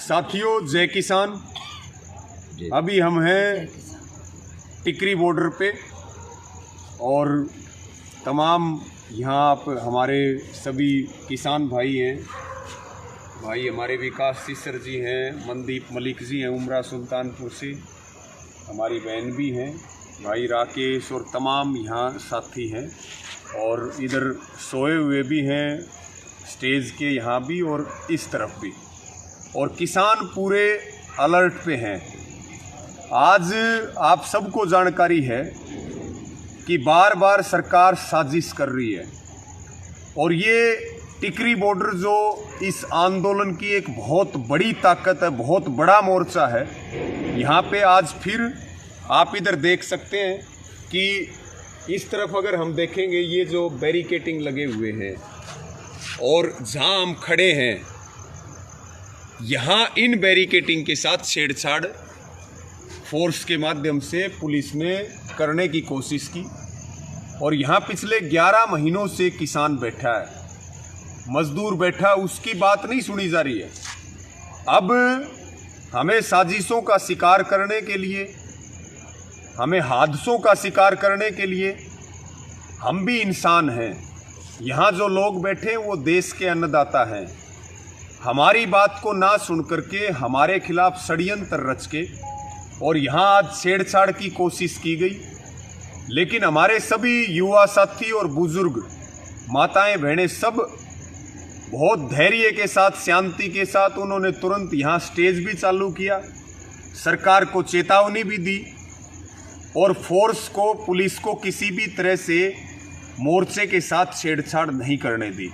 साथियों, जय किसान। अभी हम हैं टिकरी बॉर्डर पे और तमाम यहाँ पर हमारे सभी किसान भाई हैं। भाई हमारे विकास सिसर जी हैं, मनदीप मलिक जी हैं उमरा सुल्तानपुर से, हमारी बहन भी हैं, भाई राकेश और तमाम यहाँ साथी हैं। और इधर सोए हुए भी हैं स्टेज के यहाँ भी और इस तरफ भी, और किसान पूरे अलर्ट पे हैं। आज आप सबको जानकारी है कि बार बार सरकार साजिश कर रही है और ये टिकरी बॉर्डर जो इस आंदोलन की एक बहुत बड़ी ताकत है, बहुत बड़ा मोर्चा है। यहाँ पे आज फिर आप इधर देख सकते हैं कि इस तरफ अगर हम देखेंगे ये जो बैरिकेटिंग लगे हुए हैं और जहाँ हम खड़े हैं यहाँ इन बैरिकेटिंग के साथ छेड़छाड़ फोर्स के माध्यम से पुलिस ने करने की कोशिश की और यहाँ पिछले 11 महीनों से किसान बैठा है, मजदूर बैठा, उसकी बात नहीं सुनी जा रही है। अब हमें साजिशों का शिकार करने के लिए, हमें हादसों का शिकार करने के लिए, हम भी इंसान हैं। यहाँ जो लोग बैठे हैं वो देश के अन्नदाता हैं। हमारी बात को ना सुन करके हमारे खिलाफ षड्यंत्र रच के और यहाँ आज छेड़छाड़ की कोशिश की गई, लेकिन हमारे सभी युवा साथी और बुजुर्ग, माताएं बहनें सब बहुत धैर्य के साथ, शांति के साथ उन्होंने तुरंत यहाँ स्टेज भी चालू किया, सरकार को चेतावनी भी दी और फोर्स को, पुलिस को किसी भी तरह से मोर्चे के साथ छेड़छाड़ नहीं करने दी।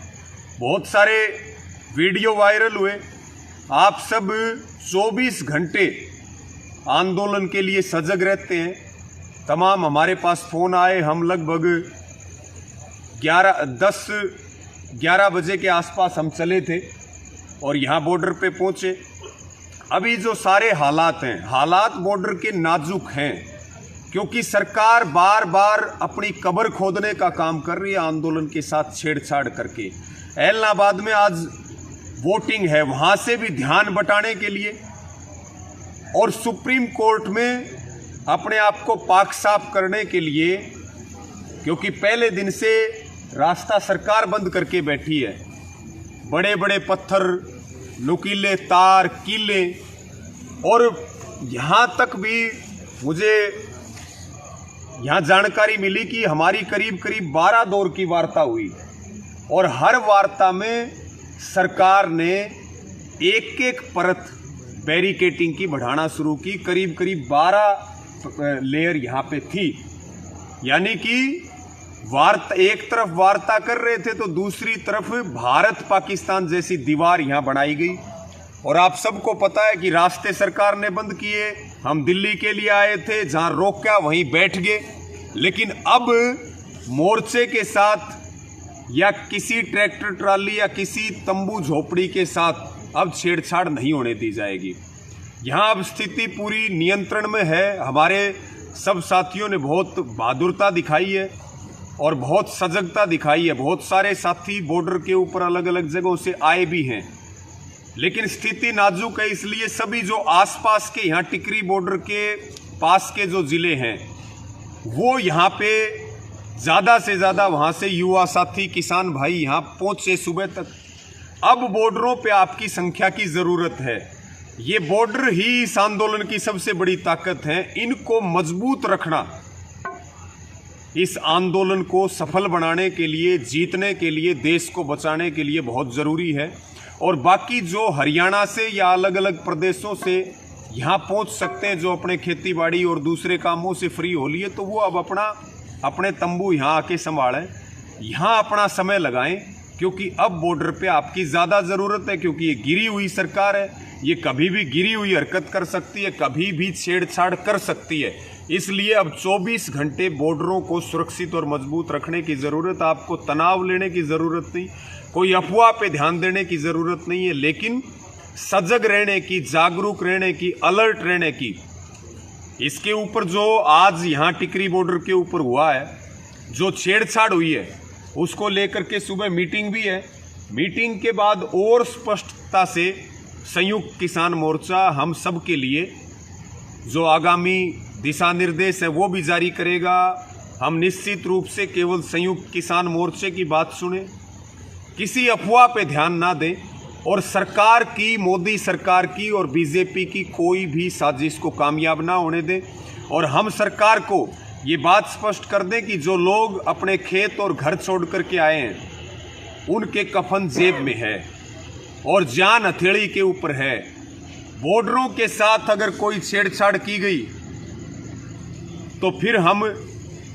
बहुत सारे वीडियो वायरल हुए। आप सब 24 घंटे आंदोलन के लिए सजग रहते हैं। तमाम हमारे पास फ़ोन आए, हम लगभग 11 बजे के आसपास हम चले थे और यहाँ बॉर्डर पे पहुँचे। अभी जो सारे हालात हैं, हालात बॉर्डर के नाजुक हैं क्योंकि सरकार बार बार अपनी कब्र खोदने का काम कर रही है आंदोलन के साथ छेड़छाड़ करके। ऐलनाबाद में आज वोटिंग है, वहाँ से भी ध्यान बटाने के लिए और सुप्रीम कोर्ट में अपने आप को पाक साफ करने के लिए, क्योंकि पहले दिन से रास्ता सरकार बंद करके बैठी है। बड़े बड़े पत्थर, नुकीले तार, कीले, और यहाँ तक भी मुझे यहाँ जानकारी मिली कि हमारी करीब 12 दौर की वार्ता हुई और हर वार्ता में सरकार ने एक परत बैरिकेटिंग की बढ़ाना शुरू की। करीब 12 लेयर यहाँ पे थी, यानी कि एक तरफ वार्ता कर रहे थे तो दूसरी तरफ भारत पाकिस्तान जैसी दीवार यहाँ बनाई गई। और आप सबको पता है कि रास्ते सरकार ने बंद किए। हम दिल्ली के लिए आए थे, जहाँ रोका वहीं बैठ गए, लेकिन अब मोर्चे के साथ या किसी ट्रैक्टर ट्राली या किसी तंबू झोपड़ी के साथ अब छेड़छाड़ नहीं होने दी जाएगी। यहाँ अब स्थिति पूरी नियंत्रण में है। हमारे सब साथियों ने बहुत बहादुरता दिखाई है और बहुत सजगता दिखाई है। बहुत सारे साथी बॉर्डर के ऊपर अलग अलग जगहों से आए भी हैं, लेकिन स्थिति नाजुक है। इसलिए सभी जो आसपास के यहाँ टिकरी बॉर्डर के पास के जो ज़िले हैं वो यहाँ पे ज़्यादा से ज़्यादा वहाँ से युवा साथी, किसान भाई यहाँ पहुँचे सुबह तक। अब बॉर्डरों पे आपकी संख्या की ज़रूरत है। ये बॉर्डर ही इस आंदोलन की सबसे बड़ी ताकत है। इनको मजबूत रखना इस आंदोलन को सफल बनाने के लिए, जीतने के लिए, देश को बचाने के लिए बहुत ज़रूरी है। और बाकी जो हरियाणा से या अलग अलग प्रदेशों से यहाँ पहुँच सकते हैं, जो अपने खेती बाड़ी और दूसरे कामों से फ्री हो लिए, तो वो अब अपने तंबू यहाँ आके संभालें, यहाँ अपना समय लगाएं, क्योंकि अब बॉर्डर पे आपकी ज़्यादा ज़रूरत है। क्योंकि ये गिरी हुई सरकार है, ये कभी भी गिरी हुई हरकत कर सकती है, कभी भी छेड़छाड़ कर सकती है। इसलिए अब 24 घंटे बॉर्डरों को सुरक्षित और मजबूत रखने की ज़रूरत। आपको तनाव लेने की ज़रूरत नहीं, कोई अफवाह पे ध्यान देने की ज़रूरत नहीं है, लेकिन सजग रहने की, जागरूक रहने की, अलर्ट रहने की। इसके ऊपर जो आज यहाँ टिकरी बॉर्डर के ऊपर हुआ है, जो छेड़छाड़ हुई है, उसको लेकर के सुबह मीटिंग भी है। मीटिंग के बाद और स्पष्टता से संयुक्त किसान मोर्चा हम सब के लिए जो आगामी दिशा निर्देश है वो भी जारी करेगा। हम निश्चित रूप से केवल संयुक्त किसान मोर्चे की बात सुने, किसी अफवाह पे ध्यान ना दें और सरकार की, मोदी सरकार की और बीजेपी की कोई भी साजिश को कामयाब ना होने दें। और हम सरकार को ये बात स्पष्ट कर दें कि जो लोग अपने खेत और घर छोड़ करके आए हैं उनके कफन जेब में है और जान हथेली के ऊपर है। बॉर्डरों के साथ अगर कोई छेड़छाड़ की गई तो फिर हम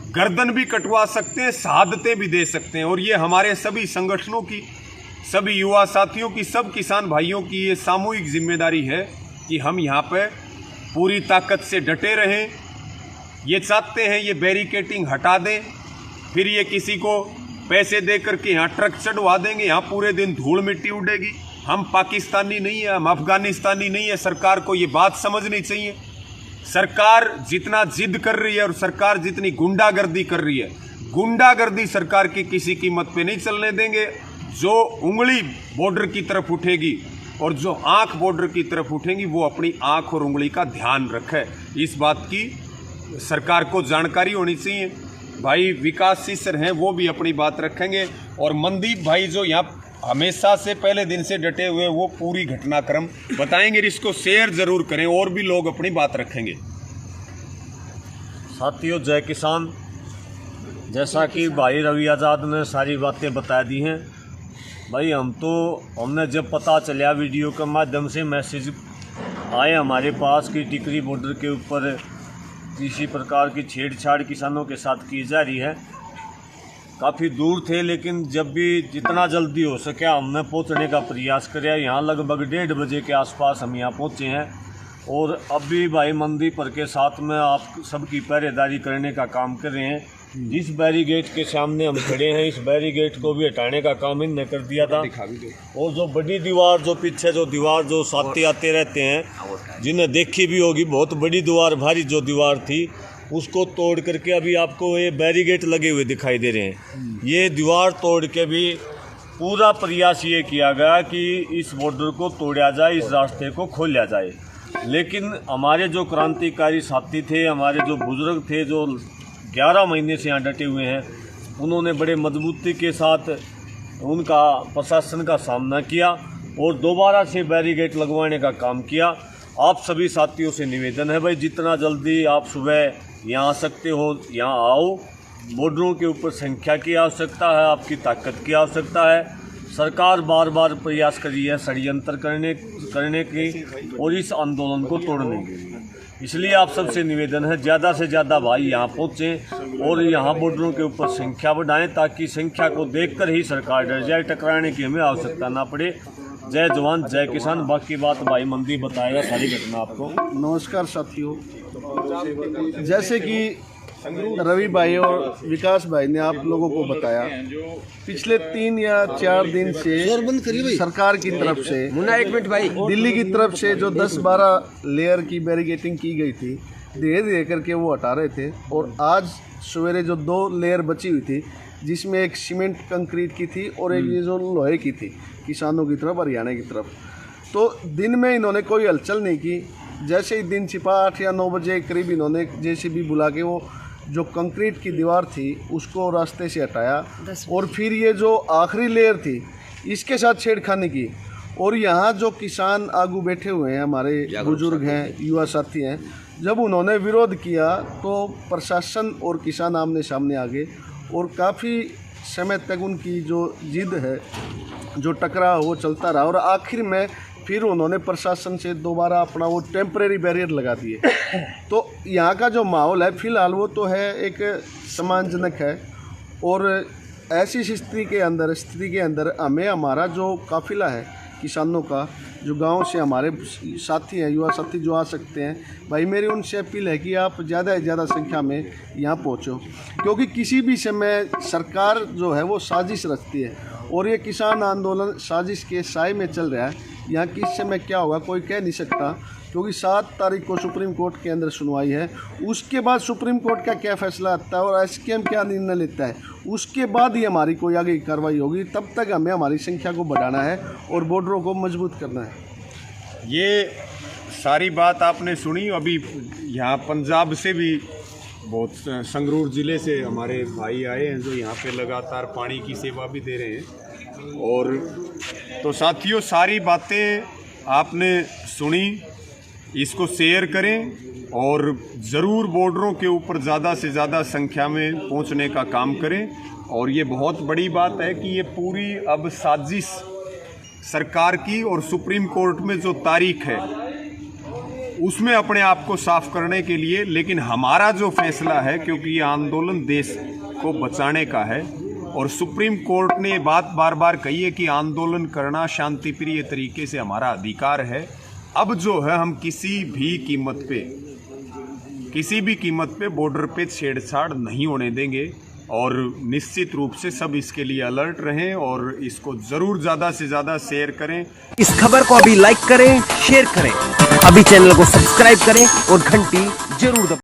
गर्दन भी कटवा सकते हैं, शहादतें भी दे सकते हैं। और ये हमारे सभी संगठनों की, सभी युवा साथियों की, सब किसान भाइयों की ये सामूहिक जिम्मेदारी है कि हम यहाँ पे पूरी ताकत से डटे रहें। ये चाहते हैं ये बैरिकेटिंग हटा दें, फिर ये किसी को पैसे दे करके यहाँ ट्रक चढ़वा देंगे, यहाँ पूरे दिन धूल मिट्टी उड़ेगी। हम पाकिस्तानी नहीं है, हम अफगानिस्तानी नहीं है। सरकार को ये बात समझनी चाहिए। सरकार जितना जिद कर रही है और सरकार जितनी गुंडागर्दी कर रही है, गुंडागर्दी सरकार की किसी कीमत पे नहीं चलने देंगे। जो उंगली बॉर्डर की तरफ उठेगी और जो आंख बॉर्डर की तरफ उठेगी वो अपनी आंख और उंगली का ध्यान रखे। इस बात की सरकार को जानकारी होनी चाहिए। भाई विकास सर हैं वो भी अपनी बात रखेंगे और मनदीप भाई जो यहाँ हमेशा से पहले दिन से डटे हुए वो पूरी घटनाक्रम बताएंगे। इसको शेयर जरूर करें और भी लोग अपनी बात रखेंगे। साथियों, जय किसान। जैसा कि भाई रवि आज़ाद ने सारी बातें बता दी हैं, भाई हमने जब पता चला वीडियो के माध्यम से मैसेज आए हमारे पास कि टिकरी बॉर्डर के ऊपर किसी प्रकार की छेड़छाड़ किसानों के साथ की जा रही है, काफ़ी दूर थे, लेकिन जब भी जितना जल्दी हो सके हमने पहुंचने का प्रयास किया। यहाँ लगभग 1:30 बजे के आसपास हम यहाँ पहुँचे हैं और अब भी भाई मंदी पर के साथ में आप सबकी पहरेदारी करने का काम कर रहे हैं। जिस बैरीगेट के सामने हम खड़े हैं, इस बैरीगेट को भी हटाने का काम इनने कर दिया था। और जो बड़ी दीवार, जो पीछे जो दीवार जो साथी आते रहते हैं, जिन्हें देखी भी होगी, बहुत बड़ी दीवार, भारी जो दीवार थी, उसको तोड़ करके अभी आपको ये बैरीगेट लगे हुए दिखाई दे रहे हैं। ये दीवार तोड़ के भी पूरा प्रयास ये किया गया कि इस बॉर्डर को तोड़ा जाए, इस रास्ते को खोला जाए। लेकिन हमारे जो क्रांतिकारी साथी थे, हमारे जो बुजुर्ग थे, जो 11 महीने से यहाँ डटे हुए हैं, उन्होंने बड़े मजबूती के साथ उनका प्रशासन का सामना किया और दोबारा से बैरीगेट लगवाने का काम किया। आप सभी साथियों से निवेदन है भाई, जितना जल्दी आप सुबह यहाँ आ सकते हो यहाँ आओ। बॉर्डरों के ऊपर संख्या की आवश्यकता है, आपकी ताकत की आवश्यकता है। सरकार बार बार प्रयास कर रही है षड्यंत्र करने की और इस आंदोलन को तोड़ने के लिए। इसलिए आप सबसे निवेदन है ज़्यादा से ज़्यादा भाई यहाँ पहुँचें और यहाँ बॉर्डरों के ऊपर संख्या बढ़ाएं, ताकि संख्या को देखकर ही सरकार डर जाए, टकराने की हमें आवश्यकता ना पड़े। जय जवान जय किसान। बाकी बात भाई मंदी बताएगा सारी घटना आपको। नमस्कार साथियों, जैसे कि रवि भाई और विकास भाई ने आप लोगों को बताया, पिछले 3 या 4 दिन से सरकार की तरफ से, दिल्ली की तरफ से जो 10-12 लेयर की बैरिकेटिंग की गई थी, धीरे धीरे करके वो हटा रहे थे। और आज सवेरे जो 2 लेयर बची हुई थी, जिसमें एक सीमेंट कंक्रीट की थी और एक ये जो लोहे की थी, किसानों की तरफ, हरियाणा की तरफ, तो दिन में इन्होंने कोई हलचल नहीं की। जैसे ही दिन छिपा 8 या 9 बजे करीब इन्होंने जेसीबी बुला के वो जो कंक्रीट की दीवार थी उसको रास्ते से हटाया और फिर ये जो आखिरी लेयर थी इसके साथ छेड़खानी की। और यहाँ जो किसान आगू बैठे हुए हैं, हमारे बुजुर्ग हैं, युवा साथी हैं, जब उन्होंने विरोध किया तो प्रशासन और किसान आमने सामने आ गए और काफ़ी समय तक उनकी जो जिद है, जो टकराव वो चलता रहा और आखिर में फिर उन्होंने प्रशासन से दोबारा अपना वो टेम्परेरी बैरियर लगा दिए। तो यहाँ का जो माहौल है फ़िलहाल वो तो है एक सम्मानजनक है। और ऐसी स्थिति के अंदर हमें हमारा जो काफ़िला है किसानों का, जो गांव से हमारे साथी हैं, युवा साथी जो आ सकते हैं, भाई मेरी उनसे अपील है कि आप ज़्यादा से ज़्यादा संख्या में यहाँ पहुँचो, क्योंकि किसी भी समय सरकार जो है वो साजिश रचती है और ये किसान आंदोलन साजिश के साए में चल रहा है। यहाँ किस समय क्या होगा कोई कह नहीं सकता, क्योंकि 7 तारीख को सुप्रीम कोर्ट के अंदर सुनवाई है। उसके बाद सुप्रीम कोर्ट का क्या फैसला आता है और एसकेएम क्या निर्णय लेता है, उसके बाद ही हमारी कोई आगे कार्रवाई होगी। तब तक हमें हमारी संख्या को बढ़ाना है और बॉर्डरों को मजबूत करना है। ये सारी बात आपने सुनी। अभी यहाँ पंजाब से भी बहुत संगरूर ज़िले से हमारे भाई आए हैं जो यहाँ पे लगातार पानी की सेवा भी दे रहे हैं। और तो साथियों, सारी बातें आपने सुनी, इसको शेयर करें और ज़रूर बॉर्डरों के ऊपर ज़्यादा से ज़्यादा संख्या में पहुँचने का काम करें। और ये बहुत बड़ी बात है कि ये पूरी अब साजिश सरकार की और सुप्रीम कोर्ट में जो तारीख है उसमें अपने आप को साफ करने के लिए, लेकिन हमारा जो फैसला है, क्योंकि ये आंदोलन देश को बचाने का है और सुप्रीम कोर्ट ने ये बात बार बार कही है कि आंदोलन करना शांतिप्रिय तरीके से हमारा अधिकार है। अब जो है हम किसी भी कीमत पे बॉर्डर पे छेड़छाड़ नहीं होने देंगे और निश्चित रूप से सब इसके लिए अलर्ट रहें और इसको ज़रूर ज़्यादा से ज़्यादा शेयर करें। इस खबर को अभी लाइक करें, शेयर करें, अभी चैनल को सब्सक्राइब करें और घंटी जरूर दबाएं।